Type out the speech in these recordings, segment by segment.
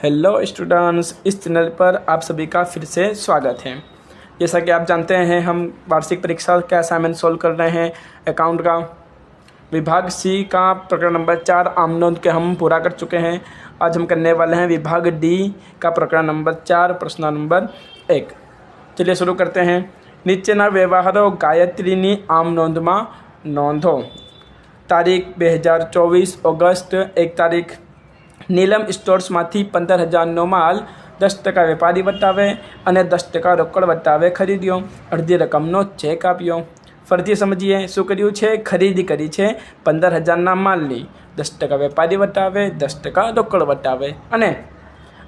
Hello students, इस channel पर आप सभी का फिर से स्वागत है। जैसा कि आप जानते हैं, हम वार्षिक परीक्षा का असाइनमेंट सोल्व कर रहे हैं। अकाउंट का विभाग सी का प्रकरण नंबर 4 आम नोंद के हम पूरा कर चुके हैं। आज हम करने वाले हैं विभाग डी का प्रकरण नंबर 4 प्रश्न नंबर 1। चलिए शुरू करते हैं। નીચેના વ્યવહારો ગાયત્રીની આમ નોંધમાં નોંધો। તારીખ 2024 ઓગસ્ટ 1 તારીખ નીલમ સ્ટોર્સમાંથી 15,000નો માલ 10% વેપારી વટાવે અને 10% રોકડ વટાવે ખરીદ્યો। અડધી રકમનો ચેક આપ્યો। ફરીથી સમજીએ શું કર્યું છે। ખરીદી કરી છે 15,000ના માલની, 10% વેપારી વટાવે, 10% રોકડ વટાવે અને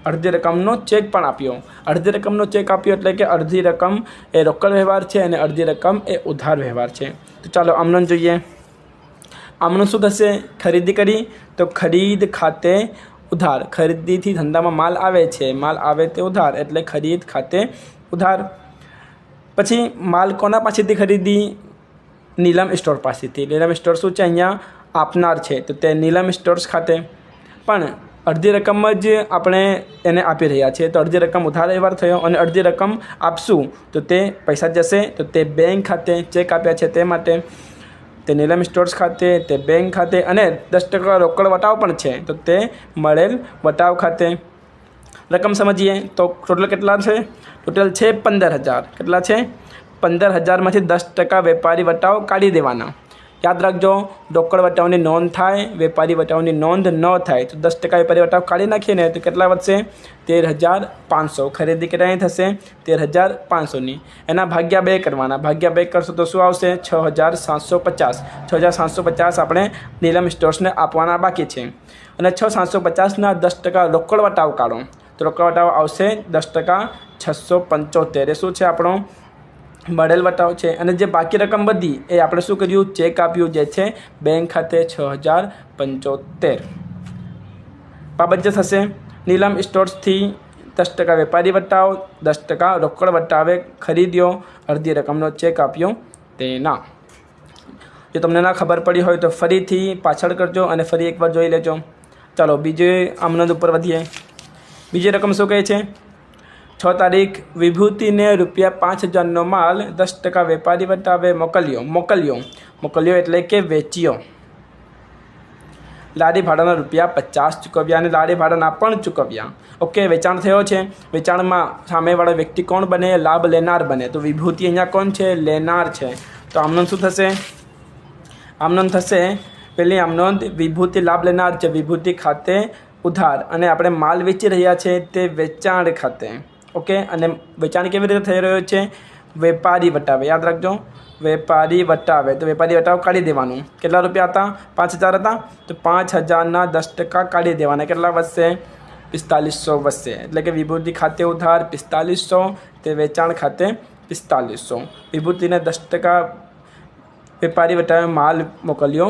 અડધી રકમનો ચેક પણ આપ્યો। અડધી રકમનો ચેક આપ્યો એટલે કે અડધી રકમ એ રોકડ વ્યવહાર છે અને અડધી રકમ એ ઉધાર વ્યવહાર છે। તો ચાલો આમનો જોઈએ। આમનું શું થશે। ખરીદી કરી તો ખરીદ ખાતે ઉધાર, ખરીદીથી ધંધામાં માલ આવે છે, માલ આવે તે ઉધાર એટલે ખરીદ ખાતે ઉધાર। પછી માલ કોના પાસેથી ખરીદી? નીલમ સ્ટોર પાસેથી। નીલમ સ્ટોર શું છે? અહીંયા આપનાર છે તો તે નીલમ સ્ટોર્સ ખાતે। પણ અડધી રકમ જ આપણે એને આપી રહ્યા છીએ તો અડધી રકમ ઉધાર વ્યવહાર થયો અને અડધી રકમ આપશું તો તે પૈસા જશે તો તે બેંક ખાતે ચેક આપ્યા છે તે માટે તે નીલમ સ્ટોર્સ ખાતે, તે બેંક ખાતે અને 10% રોકડ વટાવ પણ છે તો તે મળેલ વટાવ ખાતે। રકમ સમજીએ તો ટોટલ કેટલા છે? ટોટલ છે 15,000। કેટલા છે? 15,000માંથી 10% વેપારી વટાવ કાઢી દેવાના। યાદ રાખજો, રોકડ વટાવની નોંધ થાય, વેપારી વટાવની નોંધ ન થાય તો 10% વેપારી વટાવ કાઢી નાખીએ ને તો કેટલા વધશે? 13,500। ખરીદી કેટલાની થશે? 13,500ની। એના ભાગ્યા 2 કરવાના। ભાગ્યા 2 કરશો તો શું આવશે? 6,750। 6,750 આપણે નીલમ સ્ટોર્સને આપવાના બાકી છે અને 6,750ના 10% રોકડ વટાવ કાઢો તો રોકડ વટાવ આવશે 10% 675। એ શું છે? આપણો મળેલ વટાવ છે અને જે બાકી રકમ બધી એ આપણે શું કર્યું? ચેક આપ્યું જે છે બેંક ખાતે 6,075। બાબત જે થશે નીલમ સ્ટોર્સથી 10% વેપારી વટાવ, 10% રોકડ વટાવે ખરીદ્યો, અડધી રકમનો ચેક આપ્યો તેના। જો તમને ના ખબર પડી હોય તો ફરીથી પાછળ કરજો અને ફરી એકવાર જોઈ લેજો। ચાલો બીજી આમનોંધ ઉપર વધીએ। બીજી રકમ શું કહે છે? 6 તારીખ વિભૂતિને ₹5,000નો માલ 10% વેપારી વટાવે મોકલ્યો એટલે કે વેચ્યો। લારી ભાડાના ₹50 ચૂકવ્યા અને લારી ભાડાના પણ ચૂકવ્યા। ઓકે, વેચાણ થયો છે। વેચાણમાં સામેવાળો વ્યક્તિ કોણ બને? લાભ લેનાર બને। તો વિભૂતિ અહીંયા કોણ છે? લેનાર છે। તો આમનોંધ શું થશે? આમનોંધ થશે પહેલી આમનોંધ વિભૂતિ લાભ લેનાર છે, વિભૂતિ ખાતે ઉધાર અને આપણે માલ વેચી રહ્યા છે તે વેચાણ ખાતે। ઓકે, અને વેચાણ કેવી રીતે થઈ રહ્યો છે? વેપારી વટાવે। યાદ રાખજો, વેપારી વટાવે તો વેપારી વટાવ કાઢી દેવાનું। કેટલા રૂપિયા હતા? 5,000 હતા તો 5,000ના 10% કાઢી દેવાના। કેટલા વધશે? 4,500 વધશે એટલે કે વિભૂતિ ખાતે ઉધાર 4,500, તે વેચાણ ખાતે 4,500। વિભૂતિને 10% વેપારી વટાવે માલ મોકલ્યો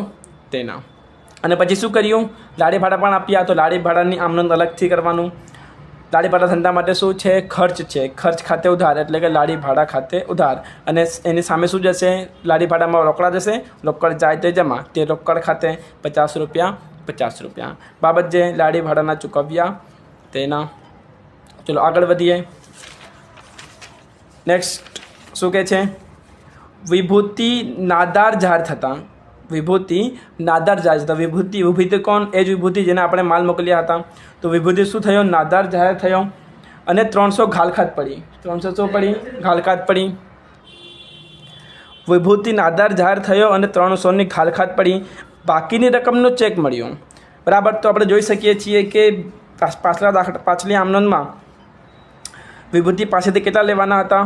તેના। અને પછી શું કર્યું? લારી ભાડા પણ આપ્યા તો લારી ભાડાની આમનોંધ અલગથી કરવાનું। લારી ભાડા ધંધા માટે શું છે? ખર્ચ છે, ખર્ચ ખાતે ઉધાર એટલે કે લારી ભાડા ખાતે ઉધાર અને એની સામે શું જશે? લારી ભાડામાં રોકડા જશે, રોકડ જાય તે જમા, તે રોકડ ખાતે ₹50। બાબત જે લારી ભાડાના ચૂકવ્યા તેના। ચલો આગળ વધીએ। નેક્સ્ટ શું કહે છે? વિભૂતિ નાદાર જાહેર થતાં, વિભૂતિ નાદાર જાહેર થતાં, વિભૂતિ કોણ? એ જ વિભૂતિ જેને આપણે માલ મોકલ્યા હતા તો વિભૂતિ શું થયો? નાદાર જાહેર થયો અને 300 ઘાલખાત પડી। 300 શું પડી? ઘાલખાત પડી। વિભૂતિ નાદાર જાહેર થયો અને 300ની ઘાલખાત પડી। બાકીની રકમનો ચેક મળ્યો। બરાબર, તો આપણે જોઈ શકીએ છીએ કે પાછલી આમનોંધમાં વિભૂતિ પાસેથી કેટલા લેવાના હતા?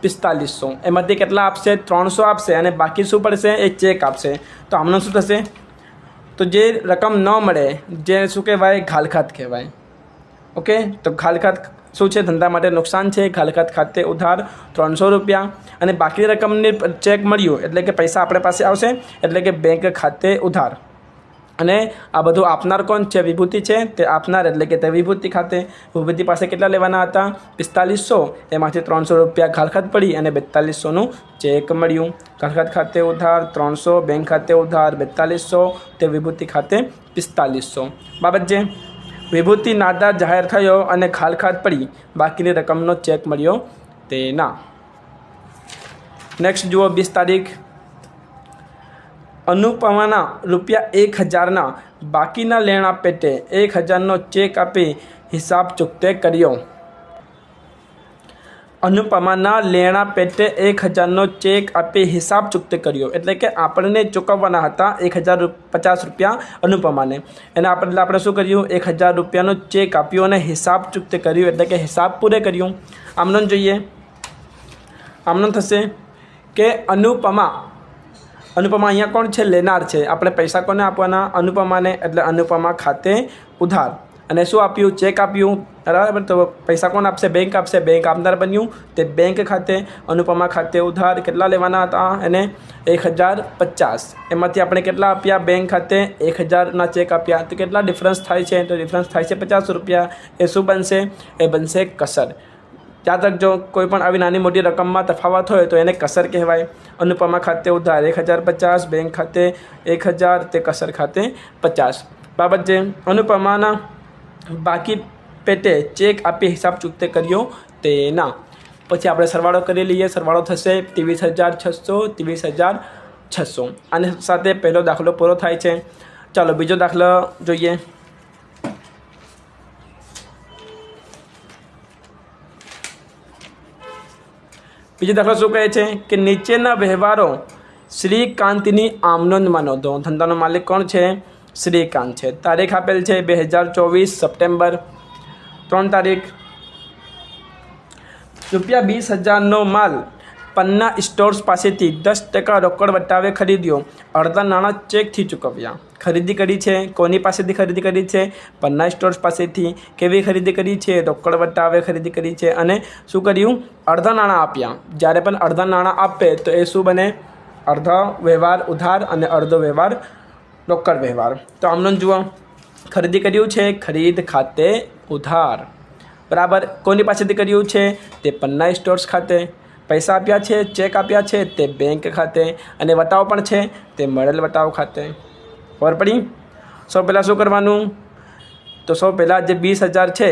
4,500। એમાંથી કેટલા આપશે? 300 આપશે અને બાકી શું પડશે? એ ચેક આપશે। તો આમનો શું થશે? તો જે રકમ ન મળે જે શું કહેવાય? ઘાલખાત કહેવાય। ઓકે, તો ઘાલખાત શું છે? ધંધા માટે નુકસાન છે। ઘાલખાત ખાતે ઉધાર ₹300 અને બાકી રકમની ચેક મળ્યું એટલે કે પૈસા આપણે પાસે આવશે એટલે કે બેંક ખાતે ઉધાર। અને આ બધું આપનાર કોણ છે? વિભૂતિ છે, તે આપનાર એટલે કે તે વિભૂતિ ખાતે। વિભૂતિ પાસે કેટલા લેવાના હતા? 4,500, એમાંથી ₹300 ઘાલખાત પડી અને 4,200નું ચેક મળ્યું। ઘાલખાત ખાતે ઉધાર 300, બેંક ખાતે ઉધાર 4,200, તે વિભૂતિ ખાતે 4,500। બાબત જે વિભૂતિ નાદાર જાહેર થયો અને ખાલખાત પડી, બાકીની રકમનો ચેક મળ્યો તેના. નેક્સ્ટ જુઓ 20 તારીખ. અનુપમાના ₹1000 બાકીના લેણા પેટે 1000નો ચેક આપી હિસાબ ચૂકતે કર્યો. અનુપમાના લેણા પેટે 1000નો ચેક આપી હિસાબ ચૂકતે કર્યો, એટલે કે આપણને ચૂકવવાના હતા 1050 રૂપિયા અનુપમાને, એના આપણે શું કર્યું, 1000 રૂપિયાનો ચેક આપ્યો અને હિસાબ ચૂકતે કર્યું, એટલે કે હિસાબ પૂરે કર્યું. આમનો જોઈએ, આમનો થશે કે અનુપમા અહીંયા કોણ છે, લેનાર છે. આપણે પૈસા કોને આપવાના, અનુપમાને, એટલે અનુપમા ખાતે ઉધાર. અને શું આપ્યું, ચેક આપ્યું, બરાબર. તો પૈસા કોણ આપશે, બેંક આપશે, બેંક આપનાર બન્યું, તે બેંક ખાતે અનુપમા ખાતે ઉધાર. કેટલા લેવાના હતા એને, 1050. એમાંથી આપણે કેટલા આપ્યા, બેંક ખાતે 1000ના ચેક આપ્યા. તો કેટલા ડિફરન્સ થાય છે, તો ડિફરન્સ થાય છે 50 રૂપિયા. એ શું બનશે, એ બનશે કસર. યાદ રાખજો, કોઈ પણ આવી નાની મોટી રકમમાં તફાવત હોય તો એને કસર કહેવાય. અનુપમા ખાતે ઉધાર 1050, બેંક ખાતે 1000, તે કસર ખાતે 50. બાબત છે અનુપમાના બાકી પેટે ચેક આપી હિસાબ ચૂકતે કર્યો તેના. પછી આપણે સરવાળો કરી લઈએ. સરવાળો થશે 23,600, 23,600. આની સાથે પહેલો દાખલો પૂરો થાય છે. ચાલો બીજો દાખલો જોઈએ. બીજો દાખલો શું કહે છે કે નીચેના વ્યવહારો શ્રીકાંતની આમનોંધમાં નોંધો. ધંધાનો માલિક કોણ છે, શ્રીકાંત છે. તારીખ આપેલ છે 2024 સપ્ટેમ્બર. 3 તારીખ. ₹20,000નો માલ પન્ના સ્ટોર્સ પાસેથી 10% રોકડ વટાવે ખરીદ્યો, અડધા નાણાં ચેકથી ચૂકવ્યા. ખરીદી કરી છે, કોની પાસેથી ખરીદી કરી છે, પન્ના સ્ટોર્સ પાસેથી. કેવી ખરીદી કરી છે, રોકડ વટાવે ખરીદી કરી છે. અને શું કર્યું, અડધા નાણાં આપ્યા. જ્યારે પણ અડધા નાણાં આપે તો એ શું બને, અડધો વ્યવહાર ઉધાર અને અડધો વ્યવહાર રોકડ વ્યવહાર. તો આમનો જુઓ, ખરીદી કર્યું છે, ખરીદ ખાતે ઉધાર, બરાબર. કોની પાસેથી કર્યું છે, તે પન્ના સ્ટોર્સ ખાતે. પૈસા આપ્યા છે, ચેક આપ્યા છે, તે બેંક ખાતે. અને વટાવ પણ છે, તે મળેલ વટાવ ખાતે. ખબર પડી. સૌ પહેલાં શું કરવાનું, તો સૌ પહેલાં જે 20,000 છે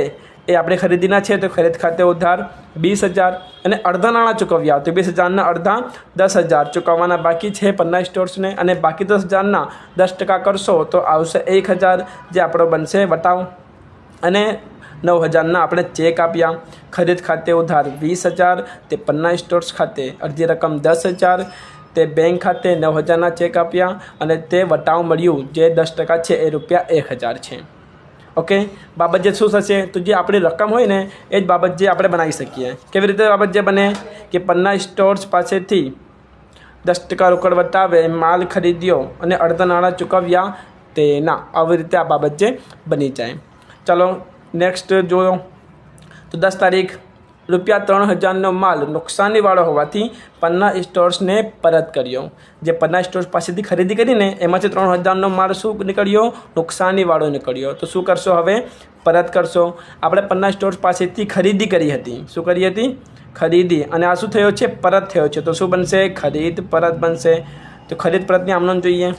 એ આપણે ખરીદીના છે, તો ખરીદ ખાતે ઉધાર 20,000. અને અડધા નાણાં ચૂકવ્યા, તો 20,000ના અડધા 10,000 ચૂકવવાના બાકી છે પન્ના સ્ટોર્સને. અને બાકી 10,000ના 10% કરશો તો આવશે 1,000, જે આપણો બનશે વટાવ. અને 9,000ના આપણે ચેક આપ્યા. ખરીદ ખાતે ઉધાર 20,000, તે પન્ના સ્ટોર્સ ખાતે. અડધી રકમ 10,000, તે બેંક ખાતે. 9,000ના ચેક આપ્યા અને તે વટાવ મળ્યું, જે 10% છે એ ₹1,000 છે. ઓકે. બાબત જે શું થશે, તો જે આપણી રકમ હોય ને એ જ બાબત જે આપણે બનાવી શકીએ. કેવી રીતે બાબત જે બને, કે પન્ના સ્ટોર્સ પાસેથી 10% રોકડ વટાવે માલ ખરીદ્યો અને અડધા નાણાં ચૂકવ્યા તેના. આવી રીતે આ બાબત જે બની જાય. ચાલો નેક્સ્ટ જોયો. તો 10 તારીખ. ₹3,000નો માલ નુકસાનીવાળો હોવાથી પન્ના સ્ટોર્સને પરત કર્યો. જે પન્ના સ્ટોર્સ પાસેથી ખરીદી કરીને એમાંથી 3,000નો માલ શું નીકળ્યો, નુકસાનીવાળો નીકળ્યો. તો શું કરશો, હવે પરત કરશો. આપણે પન્ના સ્ટોર્સ પાસેથી ખરીદી કરી હતી. શું કરી હતી, ખરીદી. અને આ શું થયો છે, પરત થયો છે. તો શું બનશે, ખરીદ પરત બનશે. તો ખરીદ પરતની આમનોંધ જોઈએ.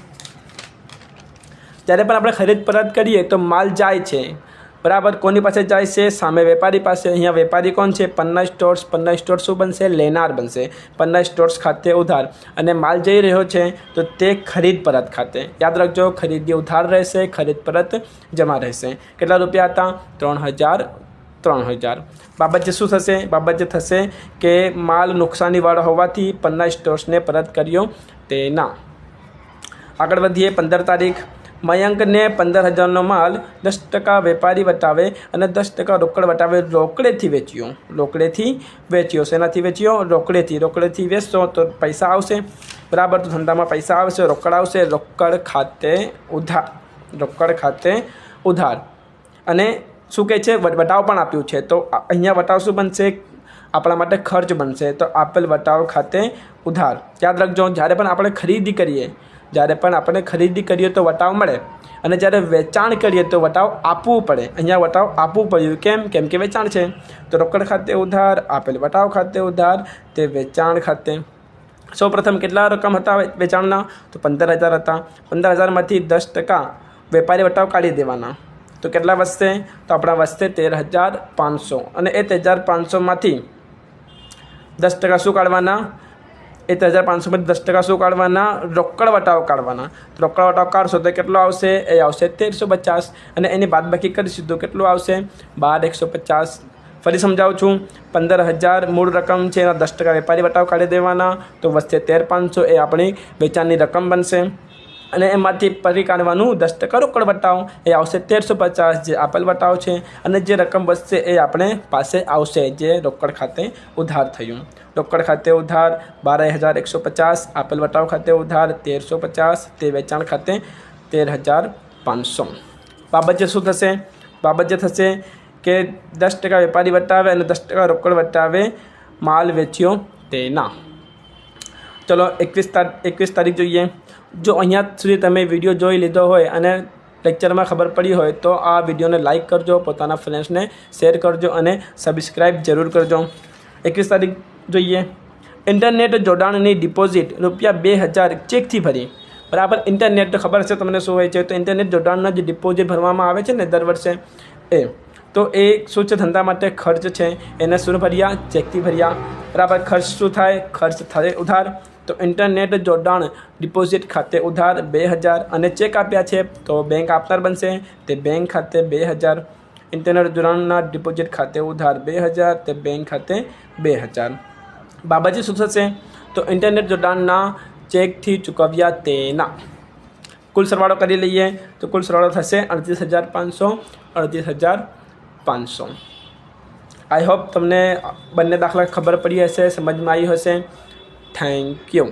જ્યારે પણ આપણે ખરીદ પરત કરીએ તો માલ જાય છે, બરાબર. કોની પાસે જાય છે, સામે વેપારી પાસે. અહીંયા વેપારી કોણ છે, પન્ના સ્ટોર્સ. પન્ના સ્ટોર્સ શું બનશે, લેનાર બનશે. પન્ના સ્ટોર્સ ખાતે ઉધાર. અને માલ જઈ રહ્યો છે તો તે ખરીદ પરત ખાતે. યાદ રાખજો, ખરીદી ઉધાર રહેશે, ખરીદ પરત જમા રહેશે. કેટલા રૂપિયા હતા, 3,000. બાબત જે શું થશે, બાબત જે થશે કે માલ નુકસાનીવાળો હોવાથી પન્ના સ્ટોર્સને પરત કર્યો તેના. આગળ વધીએ. 15 તારીખ. મયંકને 15,000નો માલ 10% વેપારી વટાવે અને 10% રોકડ વટાવે રોકડેથી વેચ્યો. રોકડેથી વેચ્યો. શેનાથી વેચ્યો, રોકડેથી. રોકડેથી વેચશો તો પૈસા આવશે, બરાબર. તો ધંધામાં પૈસા આવશે, રોકડ આવશે. રોકડ ખાતે ઉધાર. રોકડ ખાતે ઉધાર. અને શું કહે છે, વટાવ પણ આપ્યું છે. તો અહીંયા વટાવ શું બનશે, આપણા માટે ખર્ચ બનશે. તો આપેલ વટાવ ખાતે ઉધાર. યાદ રાખજો, જ્યારે પણ આપણે ખરીદી કરીએ, જ્યારે પણ આપણે ખરીદી કરીએ તો વટાવ મળે. અને જ્યારે વેચાણ કરીએ તો વટાવ આપવું પડે. અહીંયા વટાવ આપવું પડ્યું. કેમ કે વેચાણ છે. તો રોકડ ખાતે ઉધાર, આપેલ વટાવ ખાતે ઉધાર, તે વેચાણ ખાતે. સૌપ્રથમ કેટલા રકમ હતા વેચાણના, તો 15,000 હતા. 15,000માંથી 10% વેપારી વટાવ કાઢી દેવાના. तो केटला वधशे तो आपणा वधशे 13,500 अने ए 13,500 मांथी 10% शुं काढवाना 13,500 में 10% शुं काढवाना रोकड़ वटाव काढवाना तो रोकड़ वटाव काढशो तो केटलो आवशे ए आवशे 1350 अने एनी बादबाकी करीशुं तो केटलो आवशे 12,150 फरी समझाऊँ छूँ 15,000 मूळ रकम है 10% वेपारी वटाव काढ़ी देवाना तो वच्चे 13,500 ए अपनी वेचाणनी रकम बनशे अने एमांथी फरी काढवानुं 10% रोकड़ वटाव ए आवशे 1350 जे आपेल वटाव छे अने जे रकम बचशे ए आपणे पासे आवशे जे रोकड़ खाते उधार थयुं। रोकड़ खाते उधार 12,150 आपेल वटाव खाते उधार 1,350 ते वेचाण खाते 13,500। बाबत शुं थशे बाबत थशे के 10% वेपारी वटावे और 10% रोकड़ वटावे माल वेच्यो तेना। चलो 21 तारीख जोईए। जो अहींया सुधी तमे विडियो जोई लीधो होय अने लेक्चर में खबर पड़ी होय तो आ विडियो ने लाइक करजो, पोताना फ्रेंड्स ने शेर करजो अने सब्सक्राइब जरूर करजो। 21 तारीख जोईए। इंटरनेट जोडाणनी डिपोजिट ₹2,000 चेक थी भरी बराबर। इंटरनेट तो खबर है तमने शुं होय छे तो इंटरनेट जोडाणना जे डिपोजिट भरवामां आवे छे ने दर वर्षे ए तो एक सूच धंधा माटे खर्च है एने शुं भर्या चेकथी भर्या बराबर। खर्च शुं थाय खर्च थाय उधार तो इंटरनेट जोडाण डिपोजिट खाते उधार 2,000 अने चेक आप्या छे तो बैंक आपनार बनशे ते बैंक खाते 2,000। इंटरनेट जोडाणना डिपोजिट खाते उधार 2,000 ते बैंक खाते 2,000। बाबत शुं थशे तो इंटरनेट जोडाणना चेक थी चूकव्या तेना कुल सरवाळो करी लईए तो कुल सरवाळो थशे 38,500 38,500। आई होप तमने बंने दाखला खबर पड़ी हशे समझ में आई हशे। Thank you.